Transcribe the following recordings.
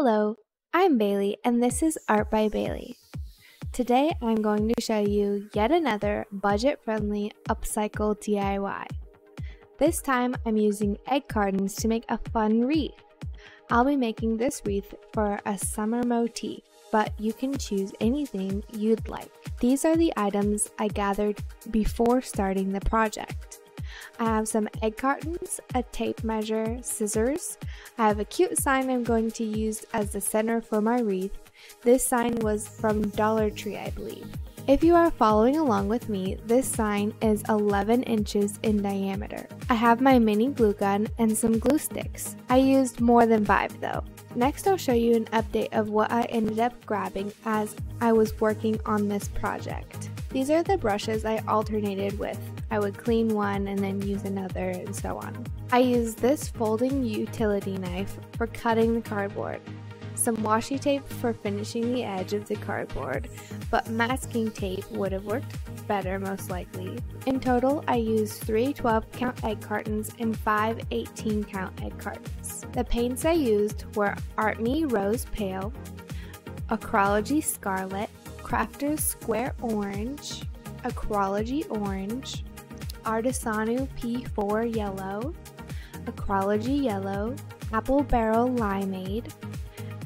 Hello, I'm Bailey and this is Art by Bailey. Today I'm going to show you yet another budget-friendly upcycle DIY. This time I'm using egg cartons to make a fun wreath. I'll be making this wreath for a summer motif, but you can choose anything you'd like. These are the items I gathered before starting the project. I have some egg cartons, a tape measure, scissors. I have a cute sign I'm going to use as the center for my wreath. This sign was from Dollar Tree, I believe. If you are following along with me, this sign is 11 inches in diameter. I have my mini glue gun and some glue sticks. I used more than 5 though. Next I'll show you an update of what I ended up grabbing as I was working on this project. These are the brushes I alternated with. I would clean one and then use another and so on. I used this folding utility knife for cutting the cardboard, some washi tape for finishing the edge of the cardboard, but masking tape would have worked better most likely. In total, I used 3 12-count egg cartons and 5 18-count egg cartons. The paints I used were Artney Rose Pale, Acrology Scarlet, Crafter's Square Orange, Acrology Orange, Artisanu P4 Yellow, Acrology Yellow, Apple Barrel Limeade,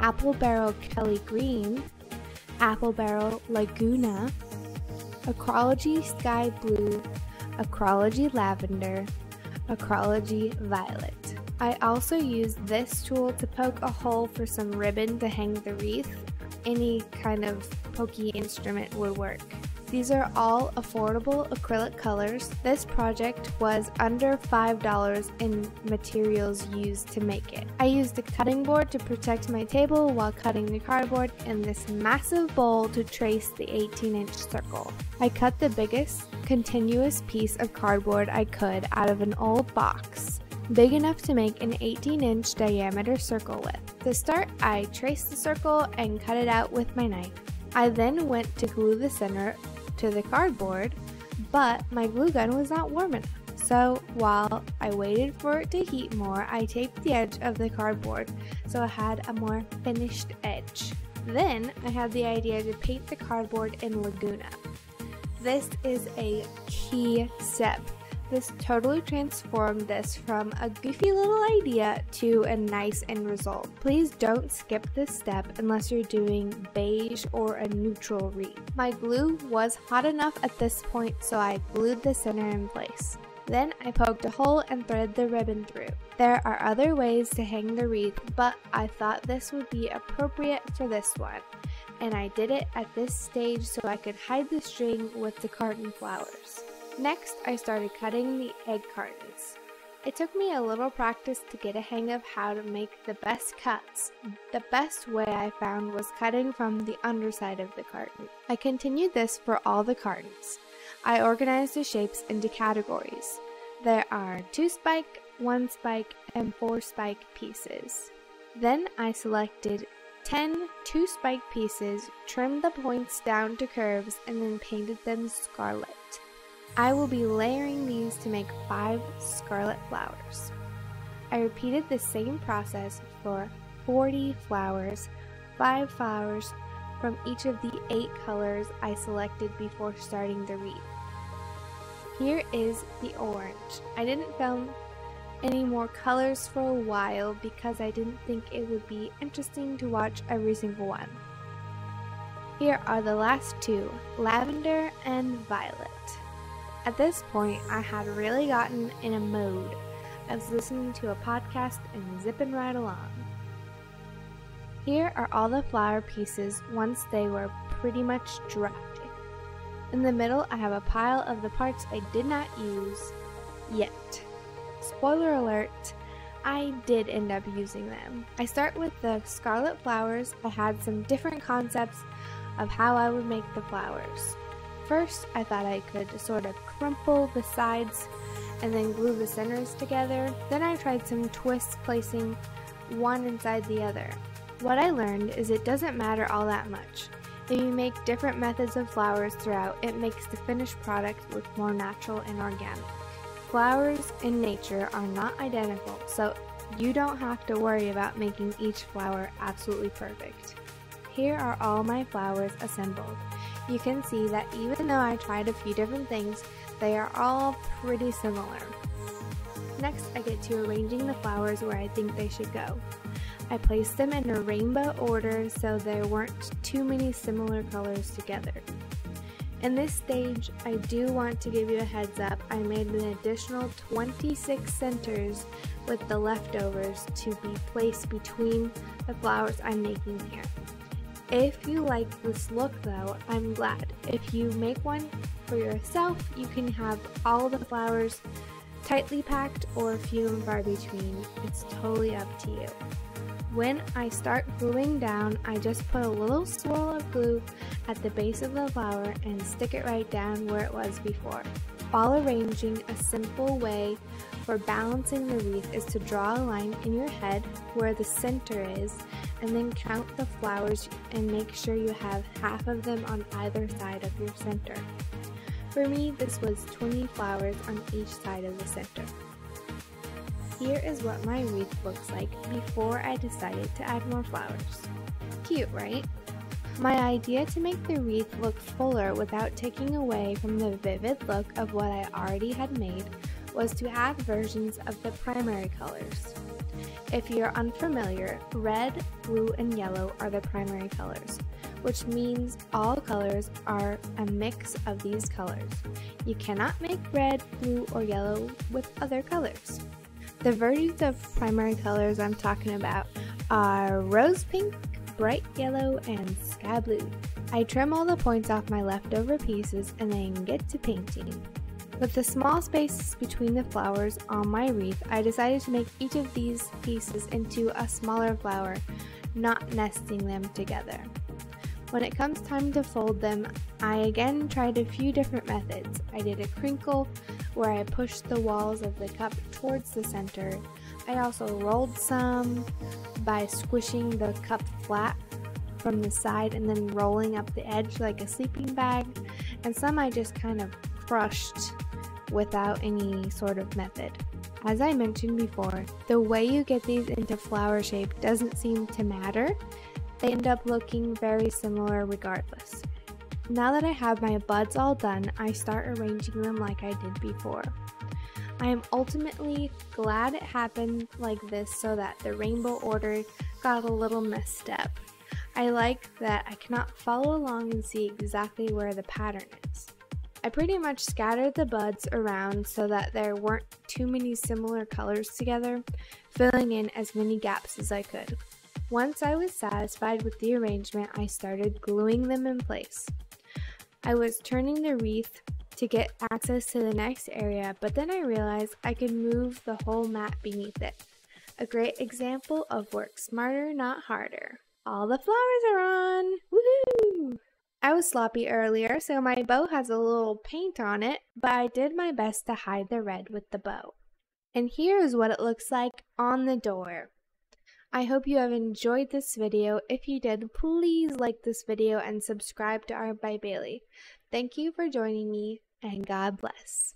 Apple Barrel Kelly Green, Apple Barrel Laguna, Acrology Sky Blue, Acrology Lavender, Acrology Violet. I also used this tool to poke a hole for some ribbon to hang the wreath. Any kind of pokey instrument would work. These are all affordable acrylic colors. This project was under $5 in materials used to make it. I used a cutting board to protect my table while cutting the cardboard and this massive bowl to trace the 18-inch circle. I cut the biggest continuous piece of cardboard I could out of an old box, big enough to make an 18-inch diameter circle with. To start, I traced the circle and cut it out with my knife. I then went to glue the center to the cardboard, but my glue gun was not warm enough. So while I waited for it to heat more, I taped the edge of the cardboard so it had a more finished edge. Then I had the idea to paint the cardboard in Laguna. This is a key step. This totally transformed this from a goofy little idea to a nice end result. Please don't skip this step unless you're doing beige or a neutral wreath. My glue was hot enough at this point, so I glued the center in place. Then I poked a hole and threaded the ribbon through. There are other ways to hang the wreath, but I thought this would be appropriate for this one, and I did it at this stage so I could hide the string with the carton flowers. Next, I started cutting the egg cartons. It took me a little practice to get a hang of how to make the best cuts. The best way I found was cutting from the underside of the carton. I continued this for all the cartons. I organized the shapes into categories. There are 2 spike, 1 spike, and 4 spike pieces. Then I selected 10 2-spike pieces, trimmed the points down to curves, and then painted them scarlet. I will be layering these to make 5 scarlet flowers. I repeated the same process for 40 flowers, 5 flowers from each of the 8 colors I selected before starting the wreath. Here is the orange. I didn't film any more colors for a while because I didn't think it would be interesting to watch every single one. Here are the last 2, lavender and violet. At this point, I had really gotten in a mode. I was listening to a podcast and zipping right along. Here are all the flower pieces once they were pretty much dry. In the middle, I have a pile of the parts I did not use yet. Spoiler alert, I did end up using them. I start with the scarlet flowers. I had some different concepts of how I would make the flowers. First, I thought I could sort of crumple the sides and then glue the centers together. Then I tried some twists, placing one inside the other. What I learned is it doesn't matter all that much. If you make different methods of flowers throughout, it makes the finished product look more natural and organic. Flowers in nature are not identical, so You don't have to worry about making each flower absolutely perfect. Here are all my flowers assembled. You can see that even though I tried a few different things, they are all pretty similar. Next, I get to arranging the flowers where I think they should go. I placed them in a rainbow order so there weren't too many similar colors together. In this stage, I do want to give you a heads up. I made an additional 26 centers with the leftovers to be placed between the flowers I'm making here. If you like this look though, I'm glad. If you make one for yourself, you can have all the flowers tightly packed or few and far between. It's totally up to you. When I start gluing down, I just put a little swirl of glue at the base of the flower and stick it right down where it was before. While arranging, a simple way for balancing the wreath is to draw a line in your head where the center is and then count the flowers and make sure you have half of them on either side of your center. For me, this was 20 flowers on each side of the center. Here is what my wreath looks like before I decided to add more flowers. Cute, right? My idea to make the wreath look fuller without taking away from the vivid look of what I already had made was to add versions of the primary colors. If you're unfamiliar, red, blue, and yellow are the primary colors, which means all colors are a mix of these colors. You cannot make red, blue, or yellow with other colors. The versions of primary colors I'm talking about are rose pink, bright yellow, and sky blue. I trim all the points off my leftover pieces and then get to painting. With the small spaces between the flowers on my wreath, I decided to make each of these pieces into a smaller flower, not nesting them together. When it comes time to fold them, I again tried a few different methods. I did a crinkle where I pushed the walls of the cup towards the center. I also rolled some by squishing the cup flat from the side and then rolling up the edge like a sleeping bag, and some I just kind of crushed without any sort of method. As I mentioned before, the way you get these into flower shape doesn't seem to matter. They end up looking very similar regardless. Now that I have my buds all done, I start arranging them like I did before. I am ultimately glad it happened like this so that the rainbow order got a little messed up. I like that I cannot follow along and see exactly where the pattern is. I pretty much scattered the buds around so that there weren't too many similar colors together, filling in as many gaps as I could. Once I was satisfied with the arrangement, I started gluing them in place. I was turning the wreath to get access to the next area, but then I realized I could move the whole mat beneath it. A great example of work smarter, not harder. All the flowers are on! Woohoo! I was sloppy earlier, so my bow has a little paint on it, but I did my best to hide the red with the bow. And here is what it looks like on the door. I hope you have enjoyed this video. If you did, please like this video and subscribe to Art by Bailey. Thank you for joining me, and God bless.